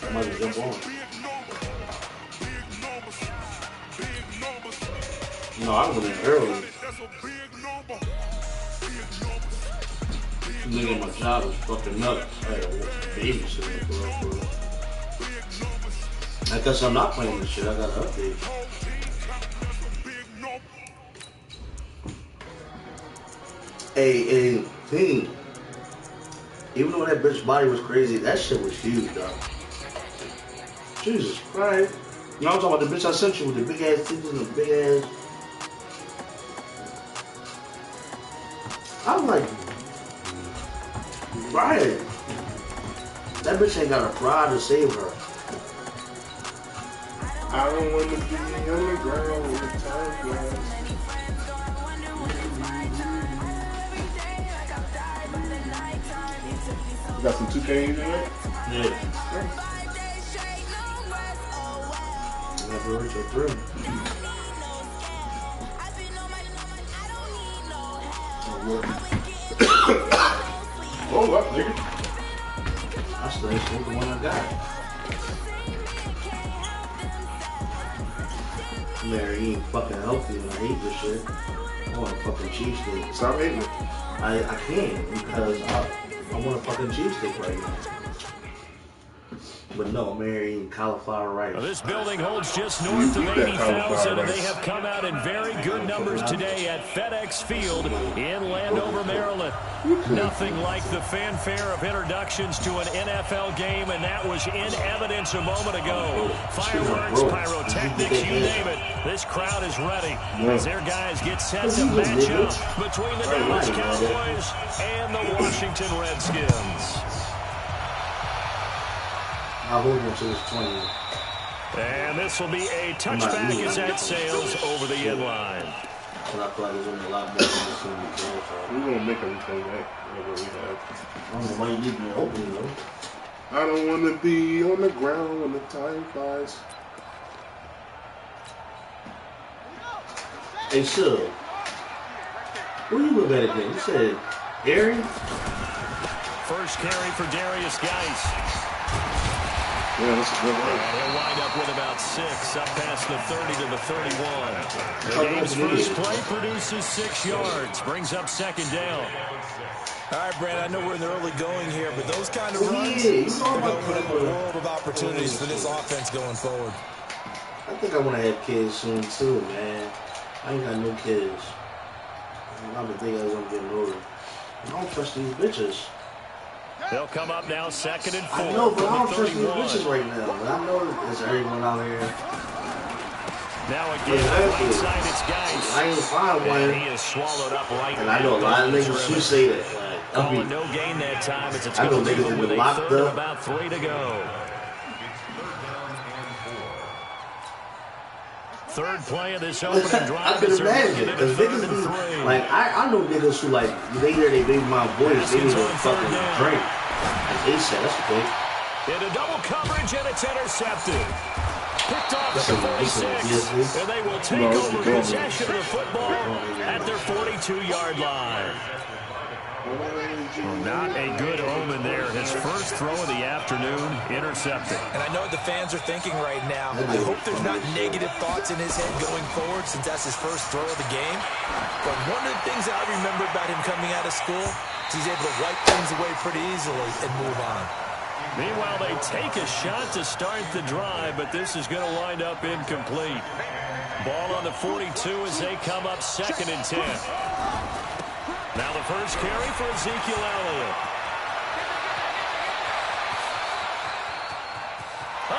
Somebody jump on. No, I went in early. Nigga, my job was fucking nuts. I had to babysit for real. I guess I'm not playing this shit. I got to update. Hey, team. Even though that bitch's body was crazy, that shit was huge, though. Jesus Christ. You know, I'm talking about the bitch I sent you with the big ass titties and the big ass. I'm like, right. That bitch ain't got a pride to save her. I don't want to be on the ground with the time glass. You got some 2K in there? Yeah. Never reached a 3. Hold up, nigga. I still ain't the one I got. Mary ain't fucking healthy and I hate this shit. I want a fucking cheesesteak. Stop hating it. I can't because I want a fucking cheesesteak right now. But no, Mary eating cauliflower rice. Well, this building holds just north of 80,000, and they have come out in very good numbers today at FedEx Field in Landover, Maryland. Nothing like the fanfare of introductions to an NFL game, and that was in evidence a moment ago. Fireworks, pyrotechnics, you name it. This crowd is ready as their guys get set to match up between the Dallas Cowboys and the Washington Redskins. I'll hold him until it's 20. And this will be a touchback as that sails over the end line. But I thought it was going to be a lot more than it's going to be. We're going to make everything right. Whatever we have. I don't know why you leave me open, though. I don't want to be on the ground when the time flies. Hey, Sue. Who you look at again? You said Gary? First carry for Darius Geis. Yeah, that's a good one. He'll wind up with about 6, up past the 30 to the 31. The game's first play produces 6 yards, brings up second down. All right, Brad, I know we're in the early going here, but those kind of runs, they're going to open up a world of opportunities for this offense going forward. I think I want to have kids soon, too, man. I ain't got no kids. I'm the thing as I'm getting older. I don't trust these bitches. They'll come up now, 2nd and 4. I know, but I don't trust these bitches right now. But I know there's everyone out here. Now again, right side, it's Geis. I ain't find one. And he is swallowed up right. And I know a lot of niggas who say that. Calling no gain that time. It's a I know niggas with a third and about 3 to go. Third play of this opening drive. I can imagine. Because niggas be, like, I know niggas who, like, they hear they baby mom voice, they need to fucking drink. Like they said, that's okay. Into double coverage, and it's intercepted. Picked off at the 46, and they will take over possession of the football at their 42-yard line. Well, not a good omen there. His first throw of the afternoon, intercepted. And I know what the fans are thinking right now. I hope there's not negative thoughts in his head going forward since that's his first throw of the game. But one of the things that I remember about him coming out of school is he's able to wipe things away pretty easily and move on. Meanwhile, they take a shot to start the drive, but this is going to wind up incomplete. Ball on the 42 as they come up 2nd and 10. Now the first carry for Ezekiel Elliott.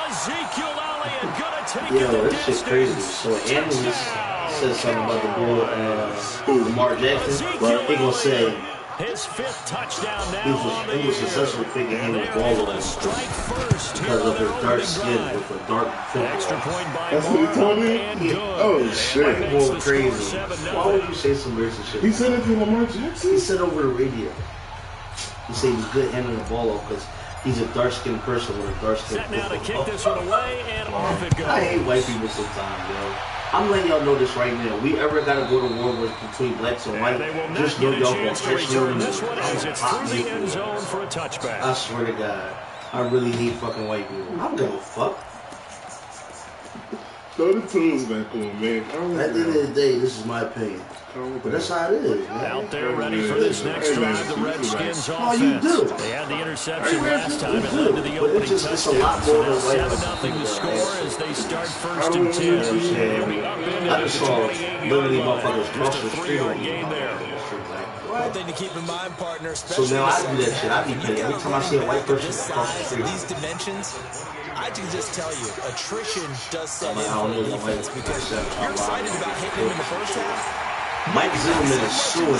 Ezekiel Elliott gonna take it the this shit's crazy. So analyst says something about the bull, Lamar Jackson. Well, he gonna say his 5th touchdown now. He was successful figure him the ball over because of his dark skin with a dark football. Extra point by That's what he told me? Oh, shit. Going crazy. Why would you say some racist shit? He said it to Lamar Jackson? He said over the radio. He said he's good handling the ball off because he's a dark-skinned person with a dark-skinned football. Set now to kick this one away, and off it goes. I hate white people sometimes, yo. I'm letting y'all know this right now. We ever got to go to war with between blacks and white, just know y'all gonna catch me. This one as it's through the end zone for a touchback. I swear to God. I really hate fucking white people. I don't give a fuck. Throw the tunes back on, man. At the end of the day, this is my opinion. But that's how it is, man. Out there ready for this next drive, the Redskins offense. Oh, you do. They had the interception last time. It led to the opening touchdown. So now 7-0 the score as they start 1st and 10. They'll be up into the 28-yard line. Just a 3-yard gain there. One thing to keep in mind, partner, so now I do that shit. I be paying. Every time I see a white person across the street. These dimensions, I can just tell you, attrition does set in for the defense because you're excited about hitting him in the first half. Mike Zimmerman is suing.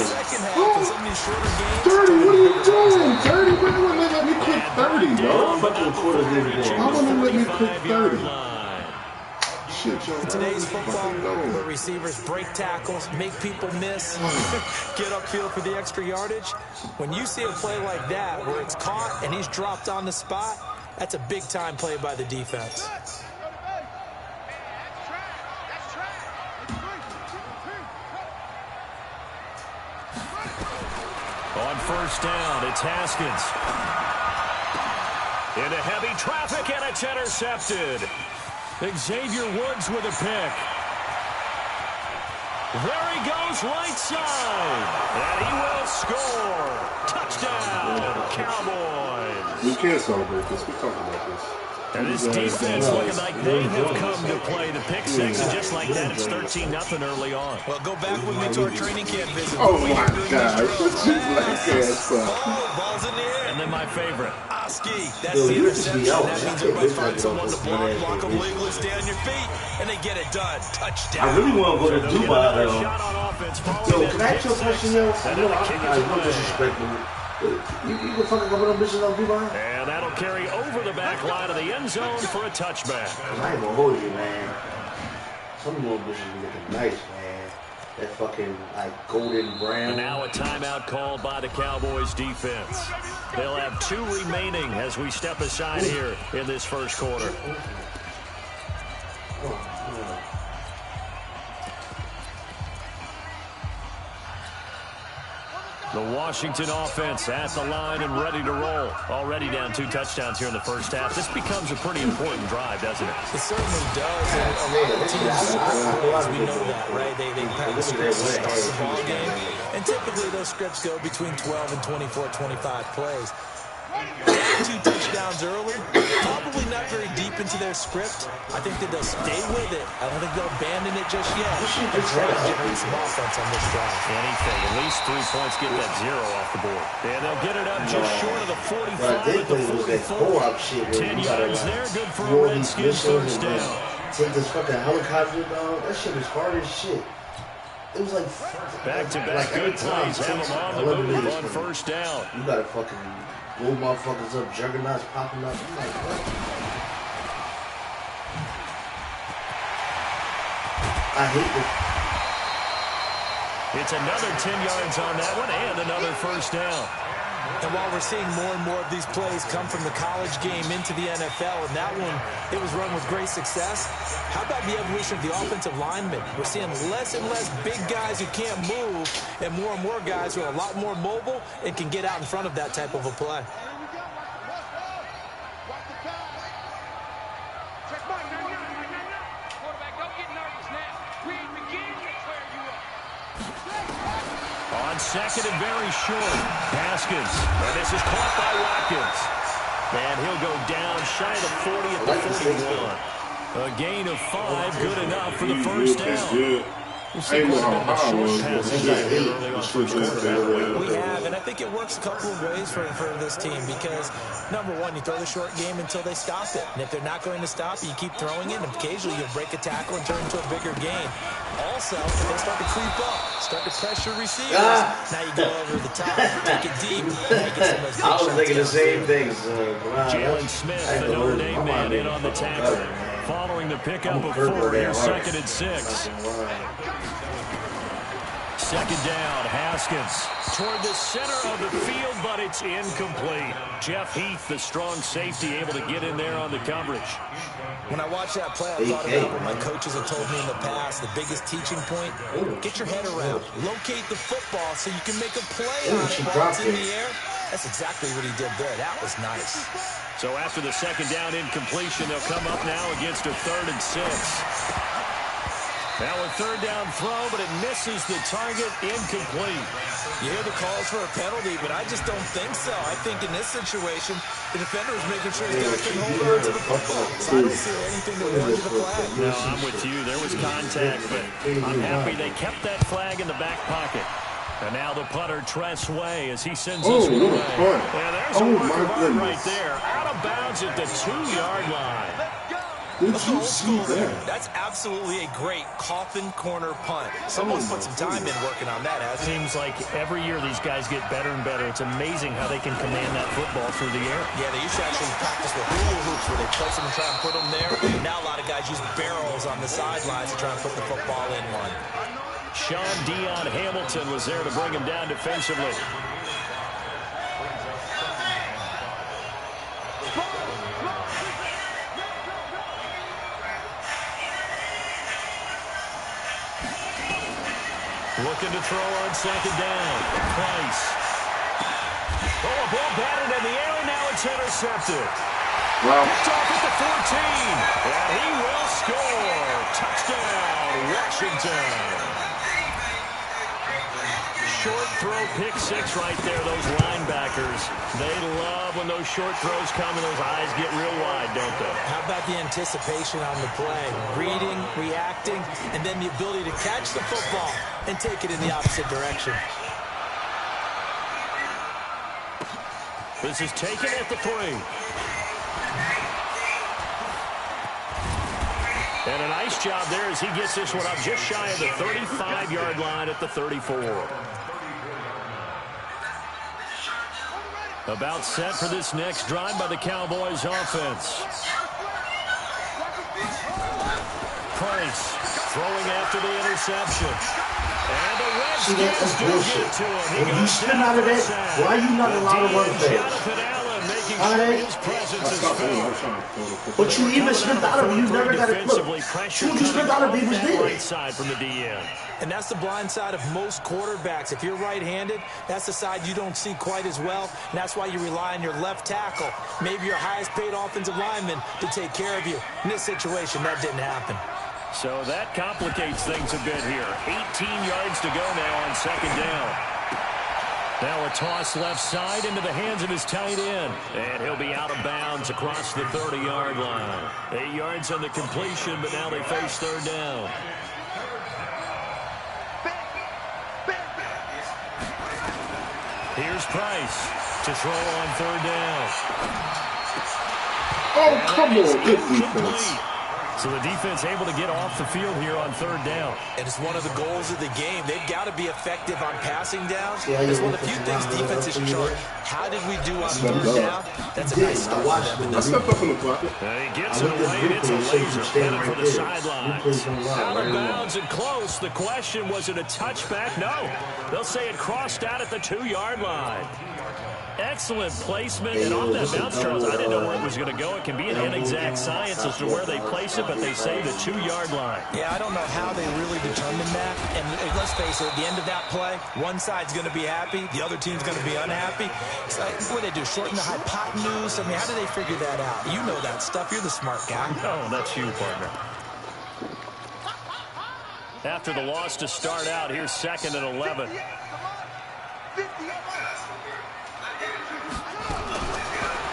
30, what are you doing? 30, man, why won't let me cook 30, dog? Why won't they let me cook 30? Shit, y'all. Today's football, where receivers break tackles, make people miss, get upfield for the extra yardage. When you see a play like that, where it's caught and he's dropped on the spot, that's a big-time play by the defense. On 1st down, it's Haskins. Into heavy traffic, and it's intercepted. Xavier Woods with a pick. There he goes, right side. And he will score. Touchdown, Cowboys. We can't celebrate this. We talked about this. And this defense looking like they have come to play. The pick six, and just like that, it's 13-0 early on. Well, go back with me to our training camp visit. Oh, my God. What's your black ass up? Ball's in the air. And then my favorite. Oski, that's the interception. That means everybody finds someone to block them legally, stay on your feet, and they get it done. Touchdown. I really want to go to Dubai, though. Yo, can I ask you a question, yo? I know I'm no disrespectful. You can fucking go with them bitches on Dubai? And that'll carry over the back line of the end zone for a touchback. I ain't gonna hold you, man. Some of those bitches be looking nice, man. That fucking, like, golden brown. And now a timeout called by the Cowboys defense. They'll have 2 remaining as we step aside here in this first quarter. The Washington offense at the line and ready to roll. Already down 2 touchdowns here in the first half. This becomes a pretty important drive, doesn't it? It certainly does. And a lot of teams, we know that, right? They pack scripts to start the ball game. And typically those scripts go between 12 and 24, 25 plays. 2 touchdowns early, probably not very deep into their script. I think that they'll stay with it. I don't think they'll abandon it just yet. And try to generate some offense on this drive. Anything, at least 3 points, get that 0 off the board. And they'll get it up just short of the 45 at the 44. 10 yards there, good for a Redskins first down. Take this fucking helicopter, dog. That shit was hard as shit. It was like back-to-back good plays. Have them on the move on first down. You gotta fucking blow motherfuckers up, juggernauts popping up. I'm like, what? I hate it. It's another 10 yards on that one and another first down. And while we're seeing more and more of these plays come from the college game into the NFL, and that one, it was run with great success, how about the evolution of the offensive linemen? We're seeing less and less big guys who can't move and more guys who are a lot more mobile and can get out in front of that type of a play. On second and very short, Haskins. And this is caught by Watkins. And he'll go down shy of the 40 at the 41. A gain of 5, good enough for the first down. We'll see what the short passes early on first quarter. We have, and I think it works a couple of ways for this team because, number one, you throw the short game until they stop it. And if they're not going to stop it, you keep throwing it, and occasionally you'll break a tackle and turn into a bigger gain. Also, if they start to creep up, start to pressure receivers, now you go over the top, take it deep, and get some of those big I was thinking the same thing. Jalen Smith, the Notre Dame man, in on the tackle. Following the pickup of 4, here's 2nd and 6. Second down, Haskins toward the center of the field, but it's incomplete. Jeff Heath, the strong safety, able to get in there on the coverage. When I watched that play, I thought about what my coaches have told me in the past. The biggest teaching point, get your head around. Locate the football so you can make a play on it while it's in the air. That's exactly what he did there. That was nice. So after the second down incompletion, they'll come up now against a 3rd and 6. Now a 3rd down throw, but it misses the target, incomplete. You hear the calls for a penalty, but I just don't think so. I think in this situation, the defender is making sure his guy can hold on to the football. So I don't see anything that warrants a flag. No, I'm with you. There was contact, but I'm happy they kept that flag in the back pocket. And now the punter, Tress Way, as he sends this one away. Yeah, there's a work of art right there. Out of bounds at the 2-yard line. Did you see that? That's absolutely a great coffin corner punt. Someone's put some time in working on that, hasn't it? Seems like every year these guys get better and better. It's amazing how they can command that football through the air. Yeah, they used to actually practice with hula hoops where they place them and try and put them there. Now a lot of guys use barrels on the sidelines to try and put the football in one. Sean Dion Hamilton was there to bring him down defensively. Looking to throw on 2nd down. Price. Oh, a ball batted in the air, and now it's intercepted. Wow. Picked off at the 14. And he will score. Touchdown, Washington. Short throw, pick 6 right there, those linebackers. They love when those short throws come and those eyes get real wide, don't they? How about the anticipation on the play? Reading, reacting, and then the ability to catch the football and take it in the opposite direction. This is taken at the 3. And a nice job there as he gets this one up just shy of the 35-yard line at the 34. About set for this next drive by the Cowboys offense. Price throwing after the interception. And the Redskins do get to him. When you spin out of that, why are you not allowed to run fast? His presence is felt. But you even spent out of it. You never got a clip. Soon you spent out of it, he was there. Right side from the DN. And that's the blind side of most quarterbacks. If you're right-handed, that's the side you don't see quite as well. And that's why you rely on your left tackle, maybe your highest-paid offensive lineman, to take care of you. In this situation, that didn't happen. So that complicates things a bit here. 18 yards to go now on 2nd down. Now a toss left side into the hands of his tight end. And he'll be out of bounds across the 30-yard line. 8 yards on the completion, but now they face 3rd down. Here's Price to throw on 3rd down. Oh, come on, good defense. So the defense able to get off the field here on 3rd down. And it's one of the goals of the game. They've got to be effective on passing downs. It's one of the few things defenses chart. How did we do on 3rd down? That's a nice start for them. I stepped up in the pocket. And he gets it away, and it's a laser headed for the sidelines. Out of bounds and close. The question, was it a touchback? No. They'll say it crossed out at the 2-yard line. Excellent placement, and off that bounce, Charles, I didn't know where it was going to go. It can be an inexact science as to where they place it, but they say the 2-yard line. Yeah, I don't know how they really determined that. And let's face it, at the end of that play, one side's going to be happy, the other team's going to be unhappy. It's like, what do they do, shorten the hypotenuse? I mean, how do they figure that out? You know that stuff. You're the smart guy. Oh, that's you, partner. After the loss to start out, here's 2nd and 11.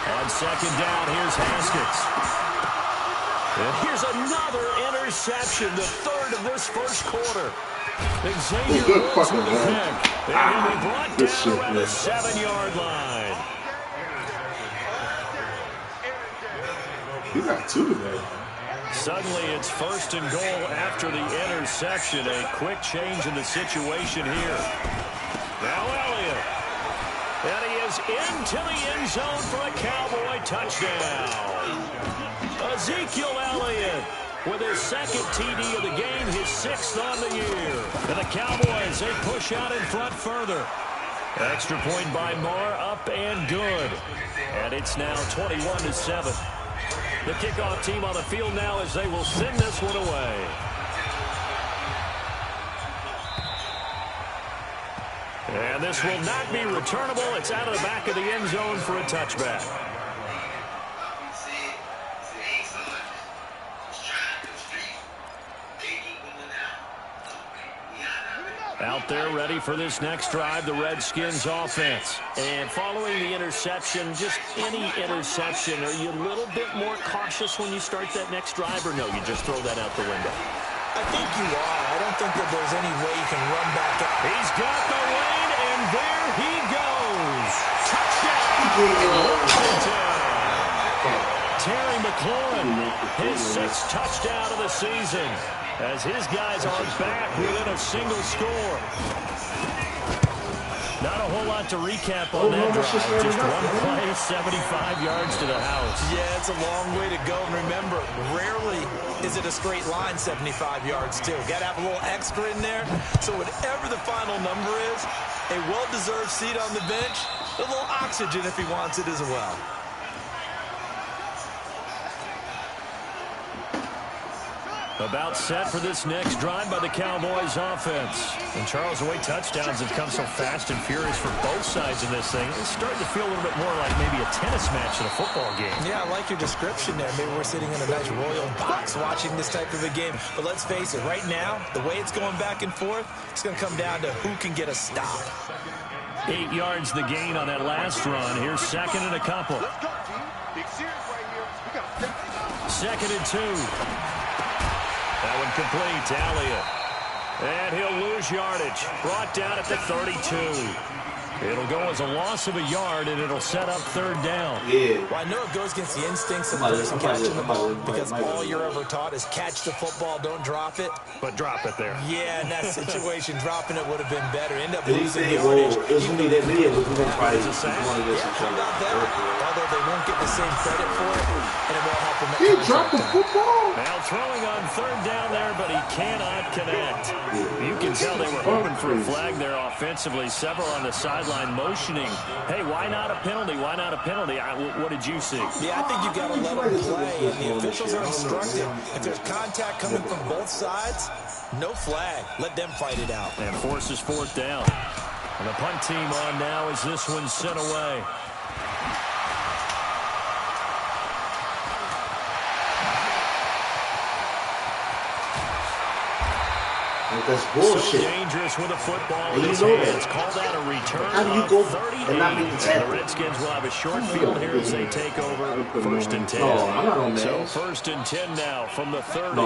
On 2nd down, here's Haskins. And here's another interception, the 3rd of this first quarter. Xavier Rhodes with the pick. And he'll be brought down around the 7-yard line. He got 2 today. Suddenly, it's 1st and goal after the interception. A quick change in the situation here. Now Elliott. And he is into the end zone for a Cowboy touchdown. Ezekiel Elliott with his 2nd TD of the game, his 6th on the year. And the Cowboys, they push out in front further. Extra point by Marr, up and good. And it's now 21-7. The kickoff team on the field now as they will send this one away. And this will not be returnable. It's out of the back of the end zone for a touchback. Out there ready for this next drive, the Redskins offense. And following the interception, just any interception, are you a little bit more cautious when you start that next drive, or no, you just throw that out the window? I think you are. I don't think that there's any way you can run back up. He's got the lane, and there he goes. Touchdown! Terry McLaurin, his 6th touchdown of the season, as his guys are back within a single score. Not a whole lot to recap on that drive. Just one play, 75 yards to the house. Yeah, it's a long way to go. And remember, rarely is it a straight line 75 yards, too. Got to have a little extra in there. So whatever the final number is, a well-deserved seat on the bench, a little oxygen if he wants it as well. About set for this next drive by the Cowboys offense. And Charles, the way touchdowns have come so fast and furious for both sides in this thing, it's starting to feel a little bit more like maybe a tennis match in a football game. Yeah, I like your description there. Maybe we're sitting in a nice royal box watching this type of a game. But let's face it, right now, the way it's going back and forth, it's going to come down to who can get a stop. 8 yards the gain on that last run. Here's 2nd and a couple. 2nd and 2. That one complete to Elliott. And he'll lose yardage. Brought down at the 32. It'll go as a loss of a yard, and it'll set up 3rd down. Yeah. Well, I know it goes against the instincts of person catching the ball because all you're ever taught is catch the football, don't drop it. But drop it there. Yeah, in that situation, dropping it would have been better. End up Did he losing say, yardage. it was only that video, but we're going to probably About that. Although they won't get the same credit for it, and it won't help them. He dropped the football. Now throwing on 3rd down there, but he cannot connect. You can tell they were hoping for a flag there offensively. Several on the sideline motioning. Hey, why not a penalty? Why not a penalty? What did you see? Yeah, I think you've got to let them play. And the officials are instructed. If there's contact coming from both sides, no flag. Let them fight it out. And forces 4th down. And the punt team on now as this one's sent away. That's bullshit. So dangerous with a football in you his know hands. that. Call that a return. How do you go 38. and not make the tackle? The Redskins will have a short field here as they take over 1st and 10. No, I'm not on that. So 1st and 10 now from the 30. No,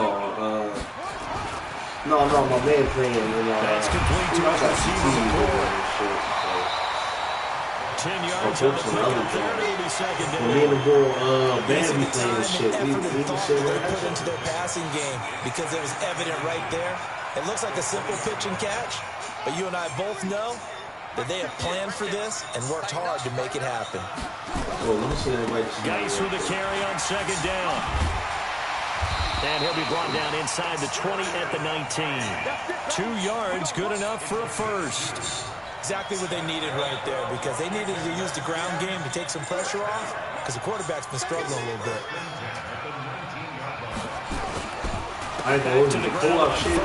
my man playing. That's complete to his receiver McCord. 10 yards on the pickup there. It'll be 2nd down. Me and the boy, Bandby playing this shit. We say put into their passing game because it was evident right there. It looks like a simple pitch and catch, but you and I both know that they have planned for this and worked hard to make it happen. Oh, let me see that right. Geis with a carry on 2nd down. And he'll be brought down inside the 20 at the 19. 2 yards, good enough for a first. Exactly what they needed right there because they needed to use the ground game to take some pressure off because the quarterback's been struggling a little bit. I know to the pull up shit.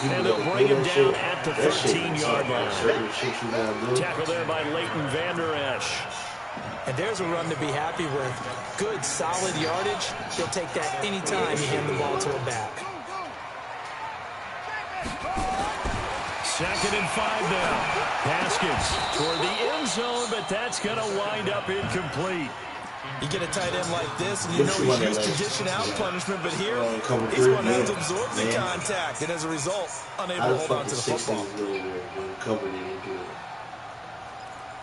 And they'll bring him down at the 13-yard line. Tackle there by Leighton Vander Esch. And there's a run to be happy with. Good, solid yardage. He'll take that anytime you hand the ball to him back. 2nd and 5 now. Haskins toward the end zone, but that's going to wind up incomplete. You get a tight end like this, and you know he's used to dishing out punishment, but here, he's going to have to absorb the contact, and as a result, unable to hold on to the football.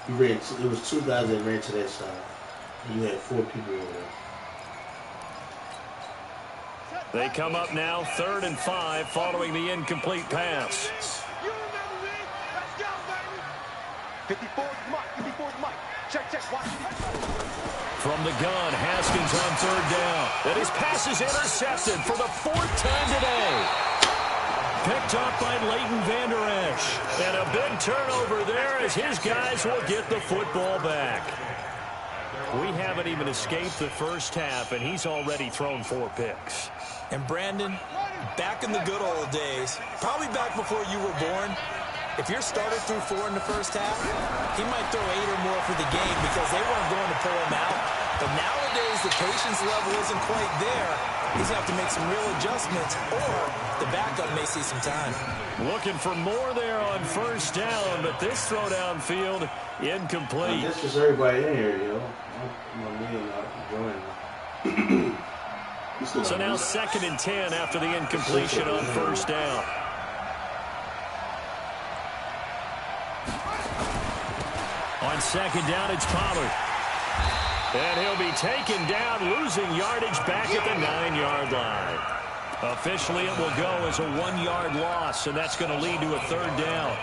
It was 2 guys that ran to that side, and you had 4 people over there. They come up now, 3rd and 5, following the incomplete pass. 54's Mike, 54's Mike. Check, watch. From the gun, Haskins on 3rd down. And his pass is intercepted for the 4th time today. Picked up by Leighton Vander Esch. And a big turnover there as his guys will get the football back. We haven't even escaped the first half, and he's already thrown 4 picks. And Brandon, back in the good old days, probably back before you were born, If your starter threw 4 in the first half, he might throw 8 or more for the game because they weren't going to pull him out. But nowadays, the patience level isn't quite there. He's going to have to make some real adjustments, or the backup may see some time. Looking for more there on first down, but this throw downfield incomplete. That's just everybody in here, yo. So now 2nd and 10 after the incompletion on first down. On 2nd down, it's Pollard. And he'll be taken down, losing yardage back at the 9-yard line. Officially, it will go as a 1-yard loss, and that's going to lead to a 3rd down.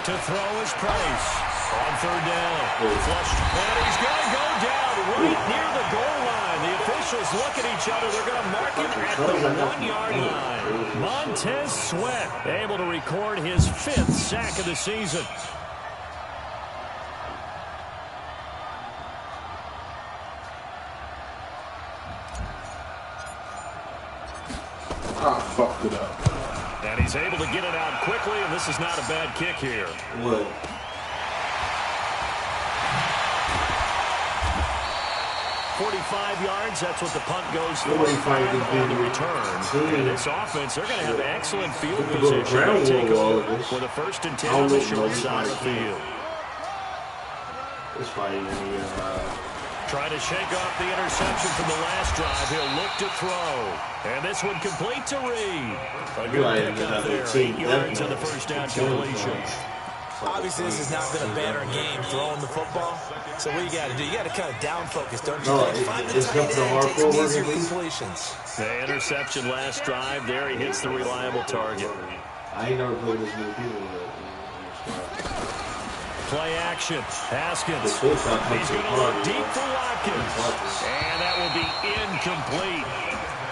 To throw is Price. On 3rd down, flushed, and he's going to go down right near the goal line. The officials look at each other. They're going to mark him at the 1-yard line. Montez Sweat able to record his 5th sack of the season. Fucked it up. And he's able to get it out quickly, and this is not a bad kick here. What? 45 yards, that's what the punt goes for. 45 on the return. And this offense, they're going to have excellent field position to take over with a 1st and 10 on the short side of the field. It's probably Trying to shake off the interception from the last drive. He'll look to throw. And this one complete to Reed. A good pick up there. 8 yards on the first down completion. Obviously, this has not been a banner game throwing the football. So what you got to do, you got to kind of down focus, don't you think? Find the tight end, take some easier completions. The interception last drive there. He hits the reliable target. I ain't never played this many people. Play action. Haskins. He's going to look deep for Watkins. And that will be incomplete.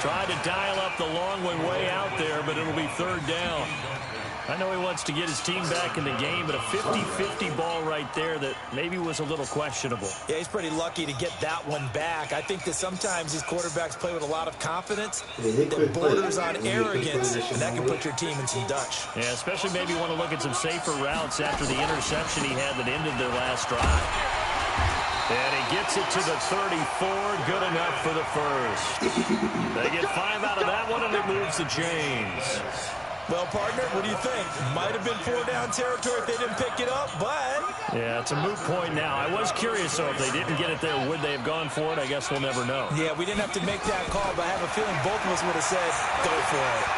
Tried to dial up the long way out there, but it'll be 3rd down. I know he wants to get his team back in the game, but a 50-50 ball right there that maybe was a little questionable. Yeah, he's pretty lucky to get that one back. I think that sometimes these quarterbacks play with a lot of confidence that borders on arrogance, and that can put your team in some Dutch. Yeah, especially maybe want to look at some safer routes after the interception he had that ended their last drive. And he gets it to the 34, good enough for the 1st. They get 5 out of that one, and it moves the chains. Well, partner, what do you think? Might have been 4-down territory if they didn't pick it up, but... Yeah, it's a moot point now. I was curious, though, if they didn't get it there, would they have gone for it? I guess we'll never know. Yeah, we didn't have to make that call, but I have a feeling both of us would have said, go for it.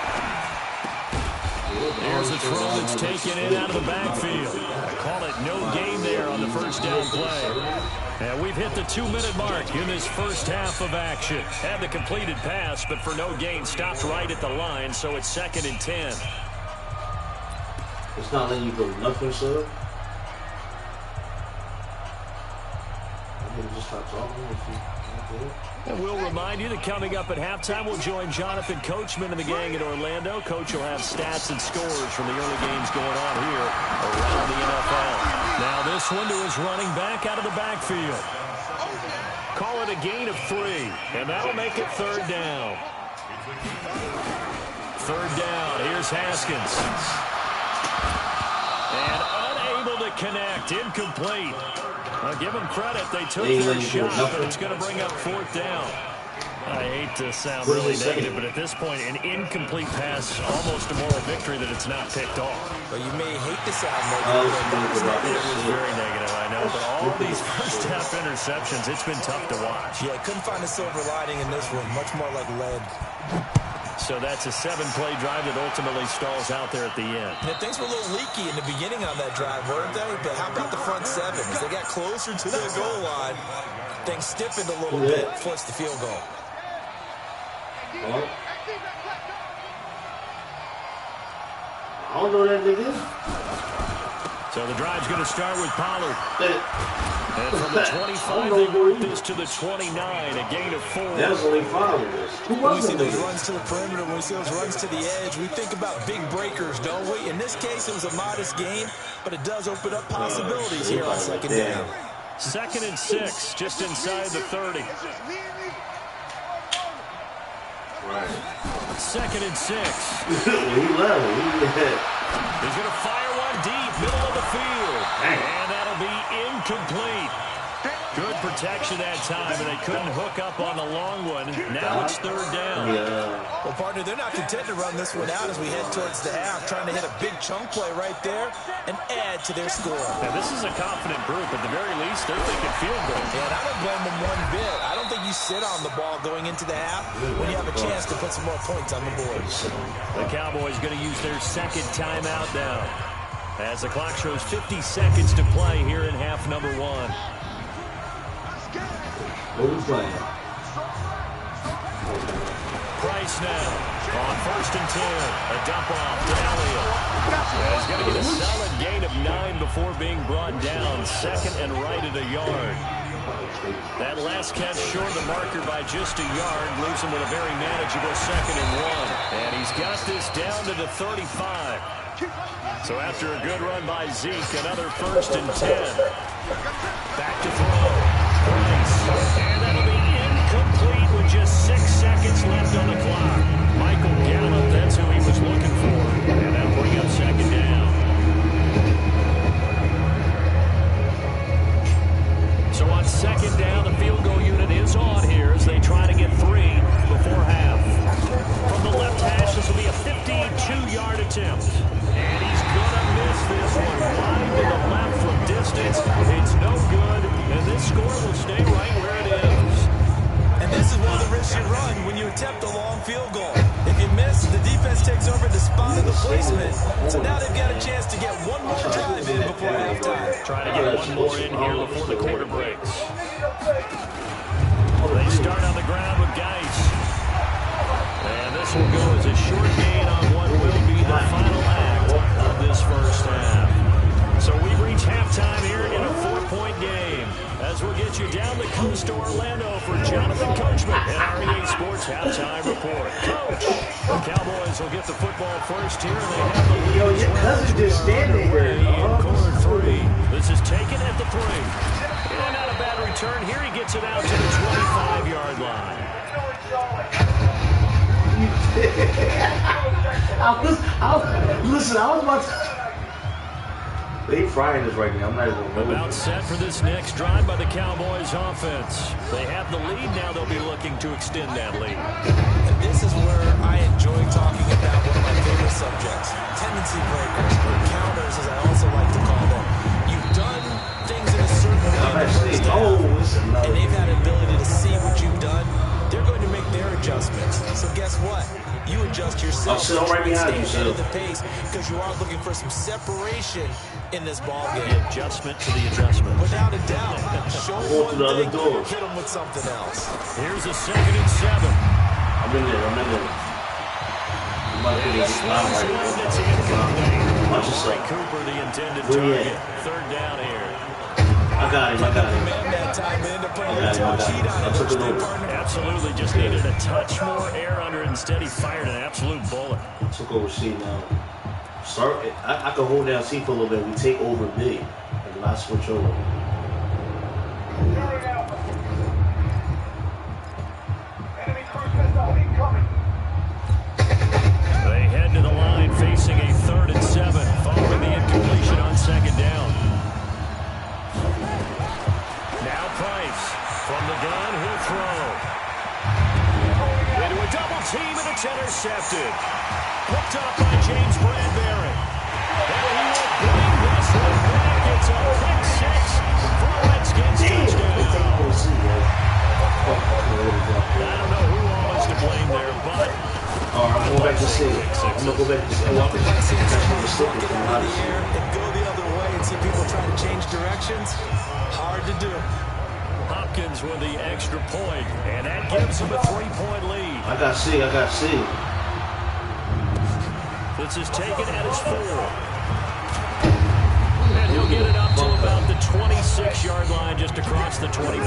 There's a throw that's taken in out of the backfield. Call it no gain there on the first down play. And we've hit the 2-minute mark in this first half of action. Had the completed pass, but for no gain, stopped right at the line, so it's 2nd and 10. It's not letting you go nothing, sir. I think just stop talking with you. And we'll remind you that coming up at halftime, we'll join Jonathan Coachman and the gang in Orlando. Coach will have stats and scores from the early games going on here around the NFL. Now this one to his running back out of the backfield. Call it a gain of 3, and that'll make it 3rd down. 3rd down, here's Haskins. And unable to connect, incomplete. I'll give them credit. They took their shot, but it's going to bring up 4th down. I hate to sound really negative, but at this point, an incomplete pass, almost a moral victory that it's not picked off. Well, you may hate to sound negative, but it was very negative, I know. But all these first-half interceptions, it's been tough to watch. Yeah, couldn't find a silver lining in this one. Much more like lead. So that's a 7-play drive that ultimately stalls out there at the end. Yeah, things were a little leaky in the beginning on that drive, weren't they? But how about the front 7? As they got closer to the goal line, things stiffened a little bit, forced the field goal. Well, I don't know that nigga. So the drive's going to start with Pollard. And from the 25, they work this to the 29, a gain of 4. That was only 5 of us. When we see those runs to the perimeter, when we see those runs to the edge, we think about big breakers, don't we? In this case, it was a modest gain, but it does open up possibilities here on second down. 2nd and 6, just inside the 30. Right. 2nd and 6. He level. He's going to fire one deep, middle of the field. And that'll be incomplete. Good protection that time, and they couldn't hook up on the long one. Now it's 3rd down. Well, partner, they're not content to run this one out as we head towards the half, trying to hit a big chunk play right there and add to their score. Now, this is a confident group. At the very least, they're thinking field goal. Yeah, and I don't blame them one bit. I don't think you sit on the ball going into the half when you have a chance to put some more points on the board. The Cowboys going to use their 2nd timeout now, as the clock shows 50 seconds to play here in half number 1. What are we playing? Price now on 1st and 10. A dump off to Elliott. He's going to get a solid gain of 9 before being brought down. 2nd and right at a yard. That last catch short of the marker by just a yard leaves him with a very manageable 2nd and 1. And he's got this down to the 35. So after a good run by Zeke, another 1st and 10. Back to throw. And that'll be incomplete with just 6 seconds left on the clock. Michael Gallup, that's who he was looking for. And that'll bring up 2nd down. So on 2nd down, the field goal unit is on here as they try to get 3 before half. From the left hash, this will be a 52-yard attempt. And he's going to miss this one wide to the left from distance. It's no good, and this score will stay right where it is. And this is one of the risks you run when you attempt a long field goal. If you miss, the defense takes over the spot of the placement. So now they've got a chance to get one more drive in before halftime. Trying to get one more in here before the quarter breaks. They start on the ground with Geis. And this will go as a short gain on what will be the final act of this first half. So we reach halftime here in a 4-point game. As we'll get you down the coast to Orlando for Jonathan Coachman and our EA Sports Halftime Report. Coach, the Cowboys will get the football first here, and they have the lead. Yo, your cousin just standing here. In quarter 3. This is taken at the 3. And not a bad return. Here he gets it out to the 25-yard line. Listen, I was about to... They frying this right now. I'm not even About set for this next drive by the Cowboys offense. They have the lead now. They'll be looking to extend that lead. And this is where I enjoy talking about one of my favorite subjects, tendency breakers, or counters, as I also like to call them. You've done things in a certain way in the first half, and they've had an ability to see what you've done. They're going to make their adjustments. So guess what? You adjust yourself to right stay ahead of the pace because you are looking for some separation in this ball game. The adjustment to the adjustment. Without a doubt. Show one thing, hit them with something else. Here's a 2nd and 7. I'm in there. Watch yourself. Cooper, the intended target. 3rd down here. I got him. I took it over. Absolutely, just needed a touch more air under it. Instead, he fired an absolute bullet. I took over C now. Start. I can hold down C for a little bit. We take over B and not switch over. They head to the line facing a 3rd and 7 following the incompletion on 2nd down. Now Price from the gun, he'll throw. Into a double team and it's intercepted. Picked up by James Bradbury. And he will bring this one back. It's a pick 6 for Redskins touchdown. I don't know who all is to blame there, but... I'm going back to C. I'm going to go back to C. And nothing like seeing someone walk it out of the air and go the other way and see people trying to change directions. Hard to do. Hopkins with the extra point, and that gives him a 3-point lead. I got C. This is taken at his 4. And 26-yard line just across the 25.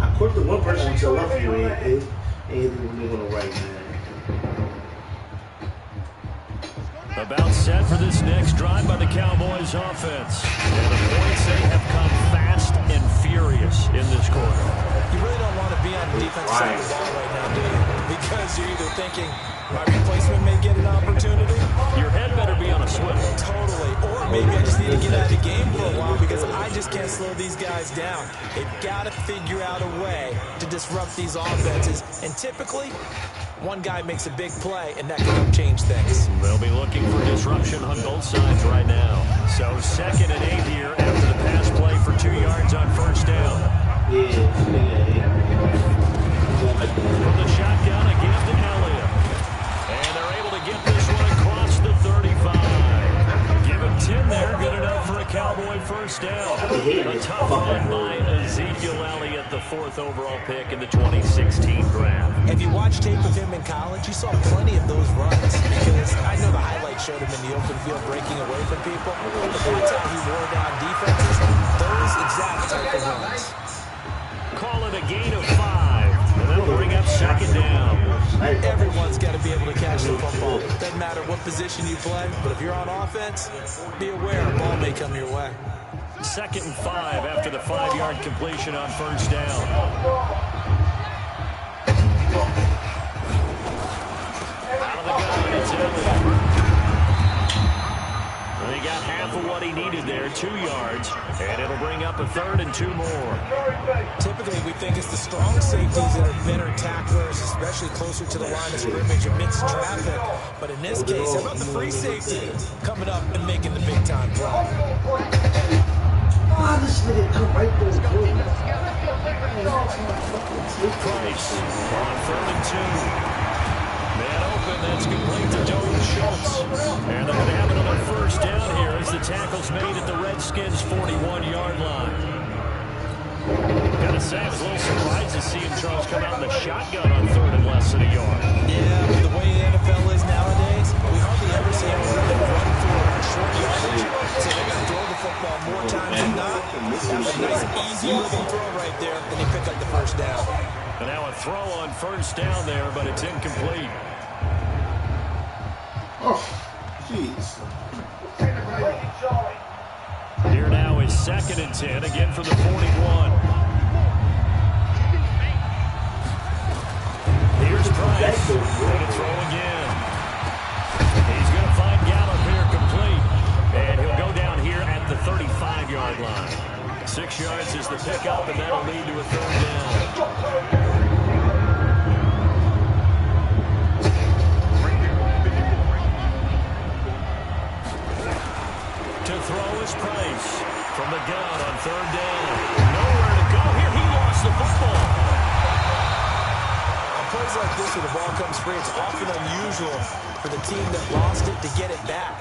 I put the one person to the left of you ain't really gonna right, man. About set for this next drive by the Cowboys offense. And the points, they have come fast and furious in this quarter. You really don't want to be on the defensive side of the ball right now, do you? Because you're either thinking, my replacement may get an opportunity. Your head better be on a swivel. Totally. Or maybe I just need to get out of the game for a while because I just can't slow these guys down. They've got to figure out a way to disrupt these offenses. And typically, one guy makes a big play, and that can help change things. They'll be looking for disruption on both sides right now. So 2nd and 8 here after the pass play for 2 yards on first down. From the shotgun, a gift to Elliott. And they're able to get this one across the 35. Give him 10 there, good enough for a Cowboy first down. A tough run by Ezekiel Elliott, the 4th overall pick in the 2016 draft. If you watch tape of him in college, you saw plenty of those runs because I know the highlights showed him in the open field breaking away from people. But that's how he wore down defenses, those exact type of runs. Call it a gain of 5, and that'll bring up 2nd down. Everyone's got to be able to catch the football. Doesn't matter what position you play, but if you're on offense, be aware a ball may come your way. 2nd and 5 after the 5-yard completion on first down. Out of the gun, it's Elliott. He got half of what he needed there, 2 yards, and it'll bring up a 3rd and 2 more. Typically, we think it's the strong safeties that are better tacklers, especially closer to the line of scrimmage amidst traffic. But in this case, how about the free safety coming up and making the big-time play? This nigga come right through the field. Price on 3rd and 2. Man open, that's complete to Dalton Schultz. And they're going to have another first down here as the tackle's made at the Redskins' 41-yard line. Gotta say, I was a little surprised to see him, Charles, come out in the shotgun on 3rd and less than a yard. Yeah, with the way the NFL is nowadays, we hardly ever see anyone run for short yardage. So they're going to throw the football more times than not. Have a nice, easy moving throw right there, and they pick up the first down. And now a throw on first down there, but it's incomplete. Oh, jeez. Here now is 2nd and 10, again for the 41. Here's Price. Going to throw again. He's going to find Gallup here complete. And he'll go down here at the 35-yard line. 6 yards is the pickup, and that'll lead to a 3rd down. To throw is Price from the gun on 3rd down. Nowhere to go here. He lost the football. On plays like this where the ball comes free, it's often unusual for the team that lost it to get it back.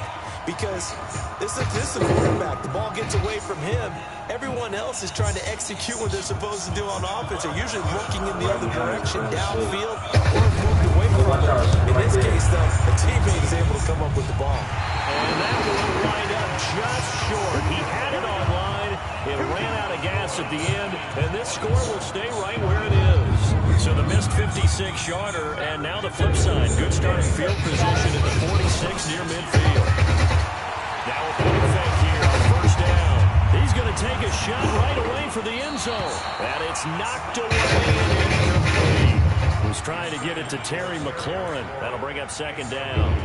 Because this is the quarterback. The ball gets away from him. Everyone else is trying to execute what they're supposed to do on offense. They're usually looking in the other direction, downfield, or moved away from it. In this case, though, the teammate is able to come up with the ball. And that one lined up just short. He had it on line. It ran out of gas at the end, and this score will stay right where it is. So the missed 56-yarder, and now the flip side. Good starting field position at the 46 near midfield. Now a point fake here on first down. He's going to take a shot right away for the end zone. And it's knocked away and incomplete. He's trying to get it to Terry McLaurin. That'll bring up 2nd down.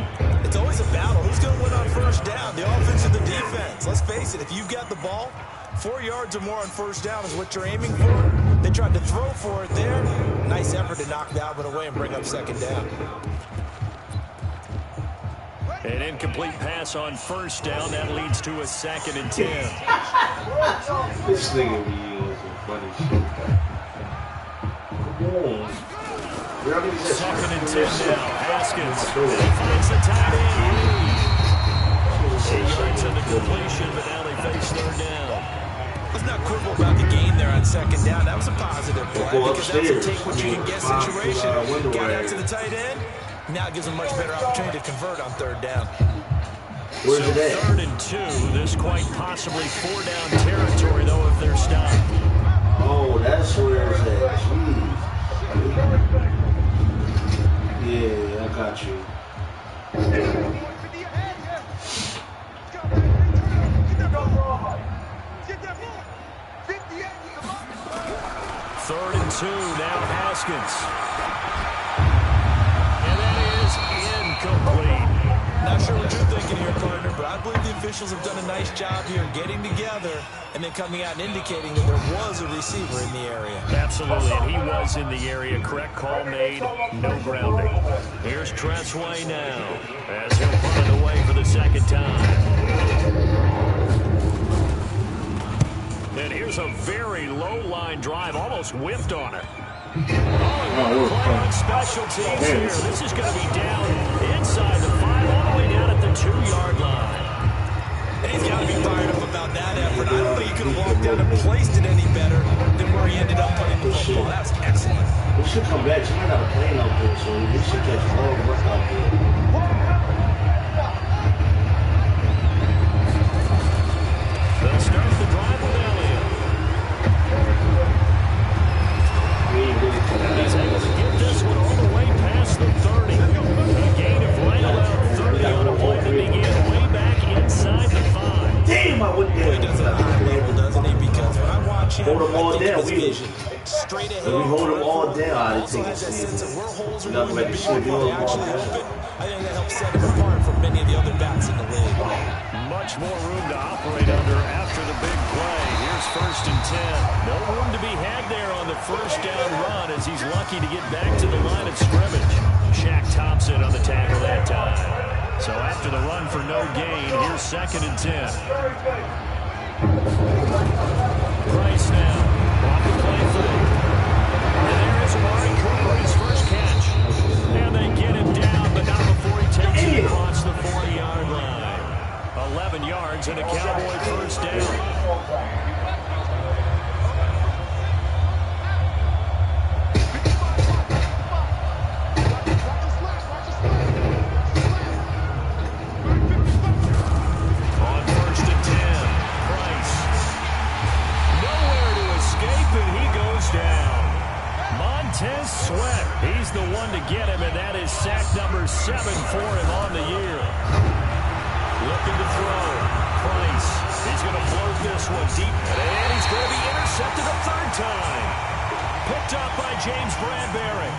It's always a battle. Who's going to win on first down? The offense or the defense? Let's face it, if you've got the ball, 4 yards or more on first down is what you're aiming for. They tried to throw for it there. Nice effort to knock that one away and bring up 2nd down. An incomplete pass on first down. That leads to a 2nd and 10. This nigga be on some funny shit. Come on. 2nd and 10 now. Haskins. He finds the tight end. 8 yards in the completion, but now they face 3rd down. Let's not quibble about the gain there on second down. That was a positive play because that's a take what you can get situation. Got out to the tight end. Now gives them much better opportunity to convert on third down. Where's so it at? 3rd and 2. This quite possibly 4-down territory, though, if they're stopped. Oh, that's where it's at. Jeez. Yeah, I got you. 3rd and 2, now Haskins. And that is incomplete. Not sure what you're thinking here, partner, but I believe the officials have done a nice job here getting together and then coming out and indicating that there was a receiver in the area. Absolutely, and he was in the area. Correct call made, no grounding. Here's Tressway now as he'll punt it away for the second time. And here's a very low-line drive, almost whiffed on it. Oh, play on special teams here. This is going to be down inside the 5, all the way down at the 2-yard line. And he's got to be fired up about that effort. I don't think he could have walked down and placed it any better than where he ended up putting the football. That's excellent. We should come back. He might not have played out there, so we should catch all the work out there. They'll start the drive with Elliott. He's able to get this one all the way past the 30. A gain of right around 30 on a play that began way back inside the 5. Damn, I wouldn't He does it at a high level, doesn't he? Because when I watch him, hold them all down. Straight ahead. We hold them all down. I Also think has that sense of where holes are going going to be before they actually open. I think that helps set him apart from many of the other backs in the league. Much more room to operate under after the big play. Here's 1st and 10. No room to be had there on the first down run as he's lucky to get back to the line of scrimmage. Shaq Thompson on the tackle that time. So after the run for no gain, here's 2nd and 10. Price now. Off the play fake. And there is Amari Cooper, his first catch. And they get him down, but not before he takes it across the 40-yard line. 11 yards and a Cowboy first down. Sweat, he's the one to get him, and that is sack number 7 for him on the year. Looking to throw. Price, he's going to float this one deep, and he's going to be intercepted a 3rd time. Picked up by James Bradbury.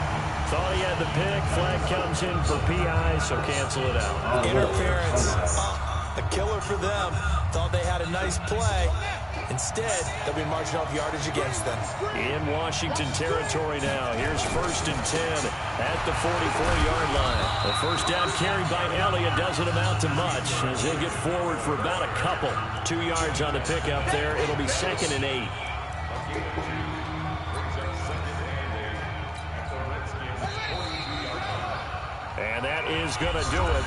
Thought he had the pick. Flag comes in for PI, so cancel it out. Interference. A killer for them. Thought they had a nice play. Instead, they'll be marching off yardage against them. In Washington territory now. Here's 1st and 10 at the 44-yard line. The first down carry by Elliott doesn't amount to much as they get forward for about a couple. 2 yards on the pickup there. It'll be 2nd and 8. And that is going to do it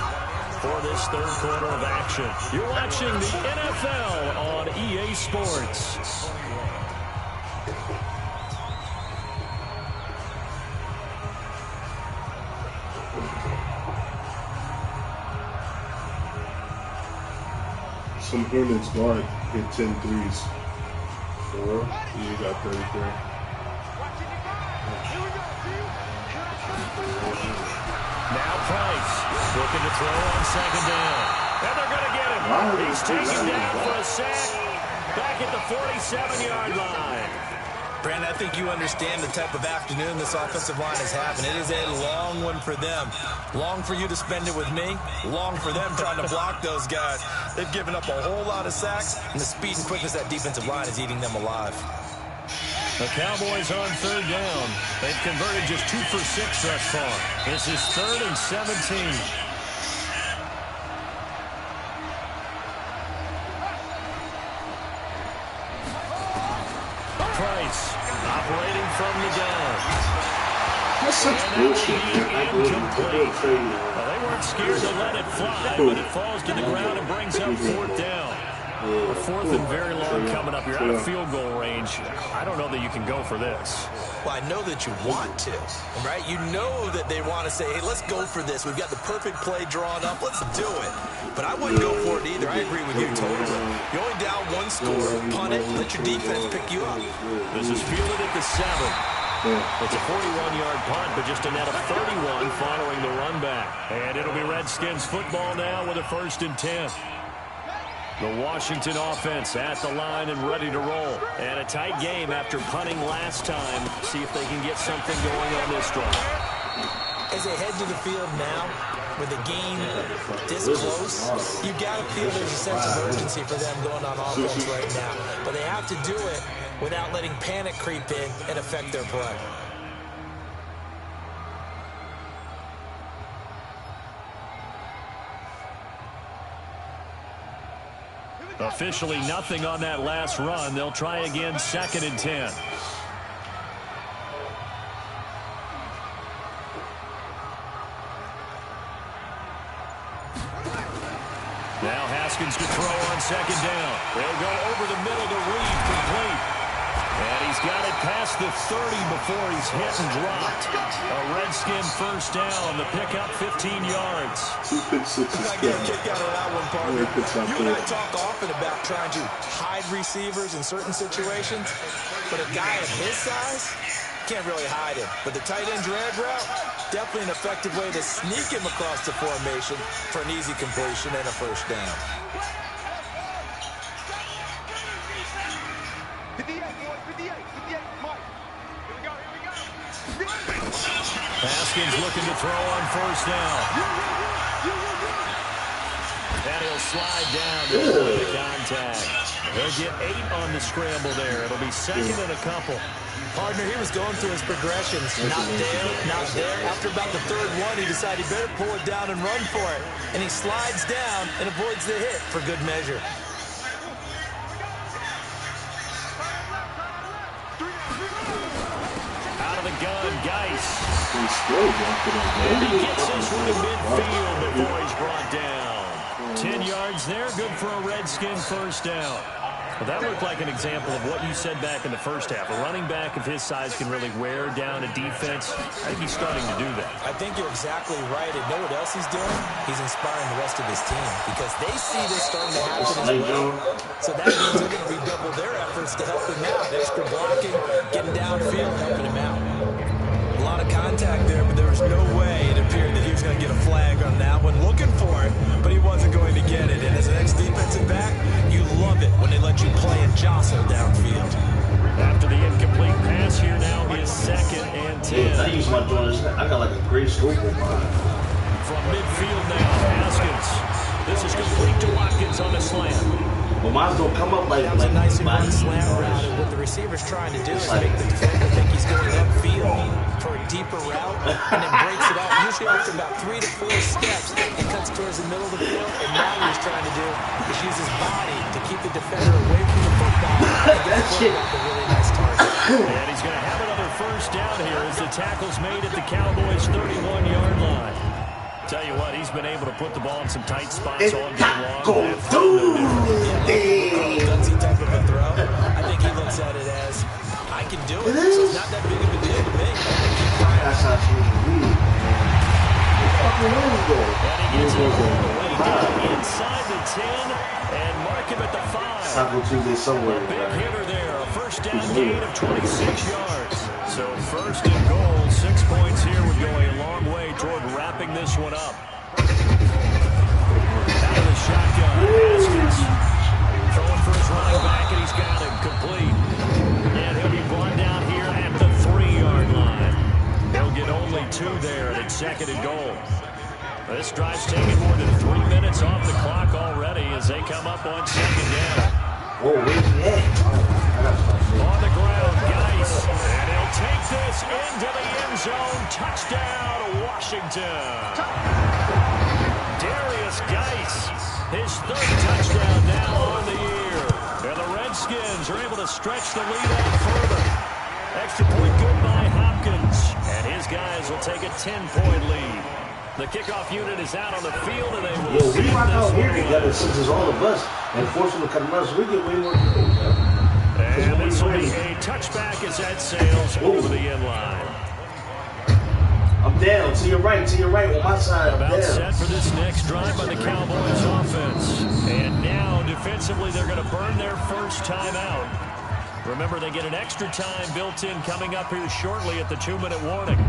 for this 3rd quarter of action. You're watching the NFL on EA Sports. Some Hornets guard hit 10 threes. You got 33. Now Price looking to throw on 2nd down. And they're going to get him. He's taken down for a sack back at the 47-yard line. Brandon, I think you understand the type of afternoon this offensive line is having. It is a long one for them. Long for you to spend it with me. Long for them trying to block those guys. They've given up a whole lot of sacks, and the speed and quickness of that defensive line is eating them alive. The Cowboys on 3rd down. They've converted just 2 for 6 thus far. This is 3rd and 17. Price operating from the gun. That's such bullshit. Well, they weren't scared to let it fly, but it falls to the ground and brings up 4th down. A fourth and very long coming up. You're out of field goal range. I don't know that you can go for this. Well, I know that you want to, right? You know that they want to say, hey, let's go for this. We've got the perfect play drawn up. Let's do it. But I wouldn't go for it either. I agree with you totally. You're only down one score. Punt it. Let your defense pick you up. This is fielded at the 7. It's a 41-yard punt, but just a net of 31 following the run back. And it'll be Redskins football now with a 1st and 10. The Washington offense at the line and ready to roll. And a tight game after punting last time. See if they can get something going on this drive. As they head to the field now, with the game this close, you got to feel there's a sense of urgency for them going on offense right now. But they have to do it without letting panic creep in and affect their play. Officially nothing on that last run. They'll try again, 2nd and 10. Now Haskins to throw on 2nd down. They'll go over the middle to Reed, complete. And he's got it past the 30 before he's hit and dropped. A Redskin 1st down. The pickup 15 yards. 2 pick sixes. I get a kick out of that one, partner. You and I talk often about trying to hide receivers in certain situations, but a guy of his size can't really hide him. But the tight end drag route, definitely an effective way to sneak him across the formation for an easy completion and a 1st down. 58, boys, 58, Mike. Here we go. Haskins looking to throw on 1st down. And he'll slide down to avoid the contact. They'll get 8 on the scramble there. It'll be 2nd and a couple. Partner, he was going through his progressions. Not there, not there. After about the 3rd one, he decided he better pull it down and run for it. And he slides down and avoids the hit for good measure. Out of the gun, Geis. And he gets this one to midfield before he's brought down. 10 yards there, good for a Redskin 1st down. Well, that looked like an example of what you said back in the 1st half. A running back of his size can really wear down a defense. I think he's starting to do that. I think you're exactly right. And know what else he's doing? He's inspiring the rest of his team because they see this starting to happen as well. So that means they're going to redouble their efforts to help him out. Extra blocking, getting downfield, helping him out. A lot of contact there, but there was no way it appeared that he was going to get a flag on that one. Looking for it, but he wasn't going to get it. And as an ex-defensive back, you love it when they let you play and jostle downfield. After the incomplete pass here now is 2nd and 10. I use my joints. I got like a great scoop of mine. From midfield now, Haskins. This is complete to Watkins on the slant. Well, mine don't come up like that was a nice and run slant route. And what the receiver's trying to do is make the defender think he's going upfield for a deeper route, and then breaks it out. Usually after about 3 to 4 steps, it cuts towards the middle of the field. And now what he's trying to do is use his body to keep the defender away from the football and get the a really nice target. And he's going to have another 1st down here as the tackle's made at the Cowboys' 31-yard line. Tell you what, he's been able to put the ball in some tight spots all game long. Gutsy type of a throw. I think he looks at it as, I can do it. So it's not that big of a deal to me. That's how she was. And he gets it all the way down inside the 10 and mark him at the 5. Taco Tuesday somewhere. A big hitter there. A 1st down gain of 26 yards. So 1st and goal. 6 points here would go a long way toward wrapping this one up. Out of the shotgun, Haskins throwing for his running back, and he's got him complete. And he'll be brought down here at the 3-yard line. They'll get only 2 there, and it's 2nd and goal. This drive's taking more than 3 minutes off the clock already as they come up on 2nd down. Oh, where's he at? On the ground, Geis. And he'll take this into the end zone. Touchdown, Washington. Darius Geis, his 3rd touchdown now on the year. And the Redskins are able to stretch the lead out further. Extra point good by Hopkins. And his guys will take a 10-point lead. The kickoff unit is out on the field, and they will Yo, we rock out here together since it's all of us. And force them to come to us, we get way more people. And this will be a touchback as that sails over the end line. I'm down, to your right, on my side. About set for this next drive by the Cowboys offense. And now, defensively, they're going to burn their first time out. Remember, they get an extra time built in coming up here shortly at the 2-minute warning.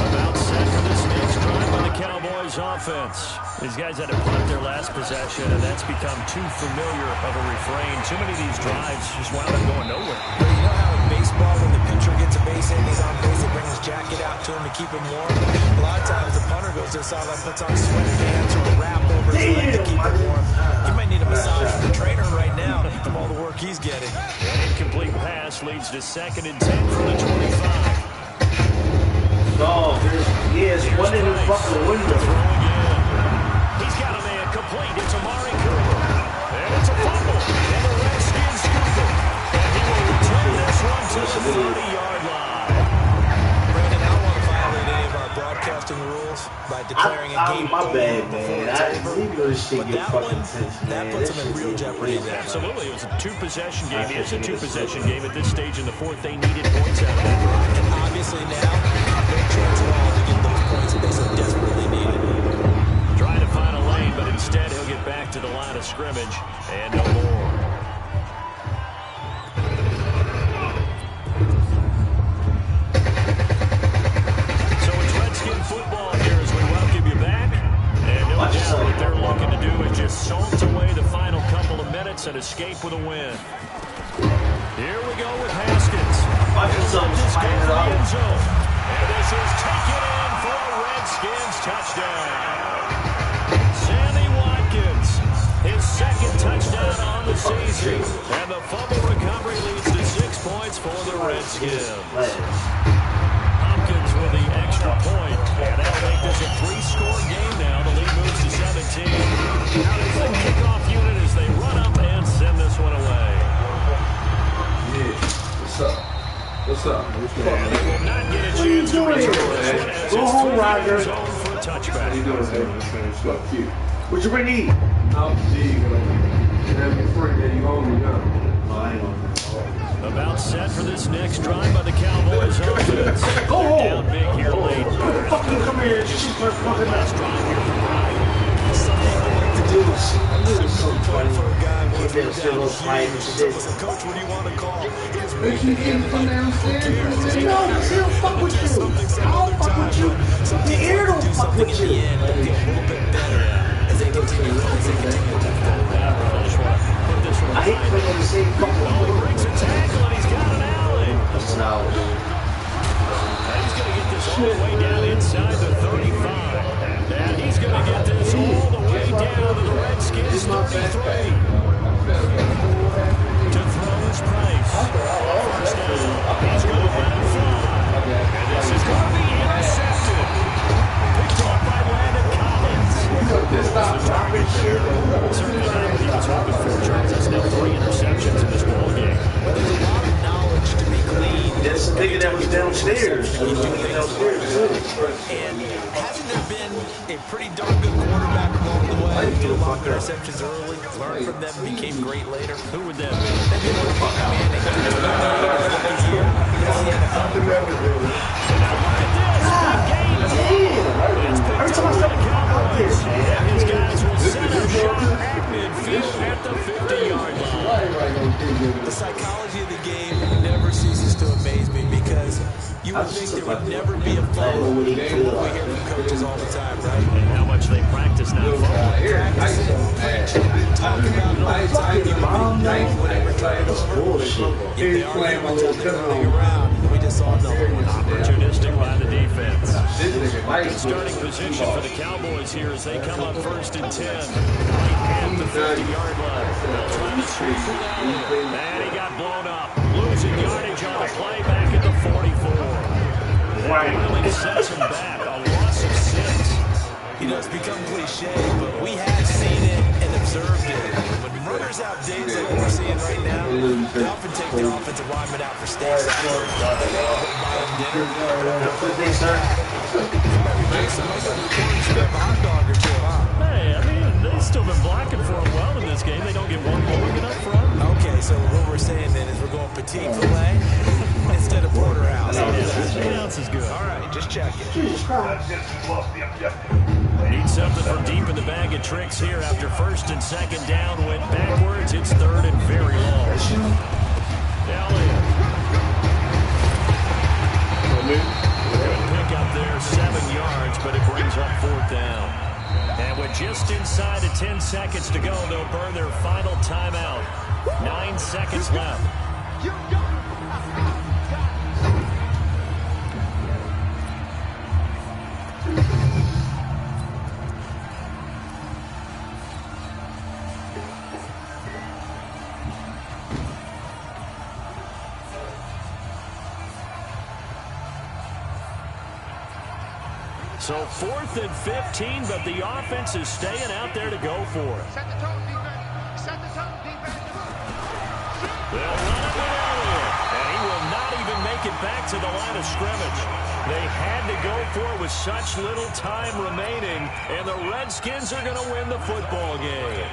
About set for this next drive by the Cowboys offense. These guys had to punt their last possession, and that's become too familiar of a refrain. Too many of these drives just wound up going nowhere. You know how in baseball, when the pitcher gets a base hit and he's on base, they bring his jacket out to him to keep him warm? A lot of times the punter goes to the sideline, puts on sweaty pants or a wrap over his leg to keep him warm. You might need a massage from the trainer right now from all the work he's getting. An incomplete pass leads to 2nd and 10 from the 25. No, it's one in the fucking window. He's got a man complete. It's Amari Cooper. And it's a fumble. And the Redskins scoop it. And he will return this one to the 30-yard line. Brandon, I don't want to violate any of our broadcasting rules by declaring a game my over bad, before man. it's I over. didn't really shit get fucking tense, man. That puts them in real jeopardy. Absolutely. It was a two-possession game. It is a two-possession game. At this stage in the fourth, they needed points out of it. And obviously now, no chance at all to get those points that they so desperately needed. Trying to find a lane, but instead he'll get back to the line of scrimmage and no more. So it's Redskin football here as we welcome you back. And no doubt what they're looking to do is just salt away the final couple of minutes and escape with a win. Here we go with Haskins. This goes for the end zone. And this is taken in for a Redskins touchdown. Sammy Watkins, his 2nd touchdown on the season. And the fumble recovery leads to 6 points for the Redskins. Hopkins with the extra point. And that'll make this a 3-score game now. The lead moves to 17. Now there's the kickoff unit as they run up and send this one away. Yeah. What's up? What's up? And they will not get a chance to return this one as Go home, Roger. it's zone for a touchback. How you doing, man? Fuck you. What you bring to eat? I'll see you. Have your friend that you own me, huh? About set for this next drive by the Cowboys offense. Go home. Down big here late. Fucking come here and shoot my fucking Last ass. drive here for Ryan. Dude, it's so funny. Keep that shit little fight and shit. Coach, what do you want to call? Make you get from downstairs. No, he don't fuck with you. I don't fuck with you. The air don't fuck with you. I hate playing on the same fucking Oh, he breaks a tackle and he's got an alley. That's an hour. And he's going to get this all the way down inside the 35. And he's going to get this all the way down to the Redskins 33. To throw his Price. First down. He's going to let it fly. And this is going to be intercepted. Picked off by Landon Collins. Certainly not what he was hoping for, Charles. That's now 3 interceptions in this ball game. But there's a lot of knowledge to be gleaned. That's the nigga that was downstairs. And hasn't there been a pretty darn good quarterback along the way? Did a lot of interceptions early, learned from them, became great later. Who would that be? Maybe a little fucking Manning. Every time I step out there, His guys will set up shot at midfield at the 50-yard line. The psychology of the game never ceases to amaze me because you would think there would never be a fumble. What we hear from coaches all the time, right? And how much they practice now. Talk about it all the time. You would whatever try to bullshit. If they are able to turn everything around, we just saw another one. Opportunistic by the defense. Good starting position for the Cowboys here as they come up 1st and 10. Right at the 50-yard line. They'll try to sweep it out. And he got blown up. Losing yardage on the play back at the 44. That really sets him back. A loss of 6. You know, it's become cliche, but we have seen it and observed it. When runners figures out days like we're seeing right now, they often take their offensive linemen out for steaks afterwards. Buy them dinner. Good day, sir. Hot dog or two, huh? Hey, I mean, they've still been blocking for him well in this game. They don't get one Morgan up front. Okay, so what we're saying then is we're going petite filet instead of porterhouse. Yeah, 8 ounces is good. All right, just checking. Jesus Christ. Need something from deep in the bag of tricks here after 1st and 2nd down. Went backwards. It's 3rd and very long. Elliott. Good pick up there, 7 yards, but it brings up 4th down. And with just inside of 10 seconds to go, they'll burn their final timeout. 9 seconds left. So 4th and 15, but the offense is staying out there to go for it. Set the tone, defense. Set the tone, defense. They'll run it with Elliott, and he will not even make it back to the line of scrimmage. They had to go for it with such little time remaining, and the Redskins are going to win the football game.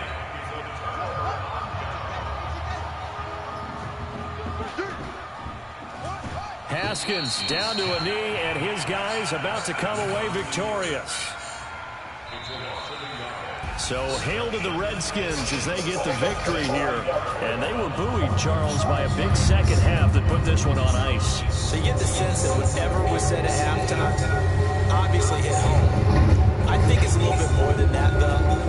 Haskins down to a knee, and his guys about to come away victorious. So hail to the Redskins as they get the victory here. And they were buoyed, Charles, by a big second half that put this one on ice. So you get the sense that whatever was said at halftime obviously hit home. I think it's a little bit more than that, though.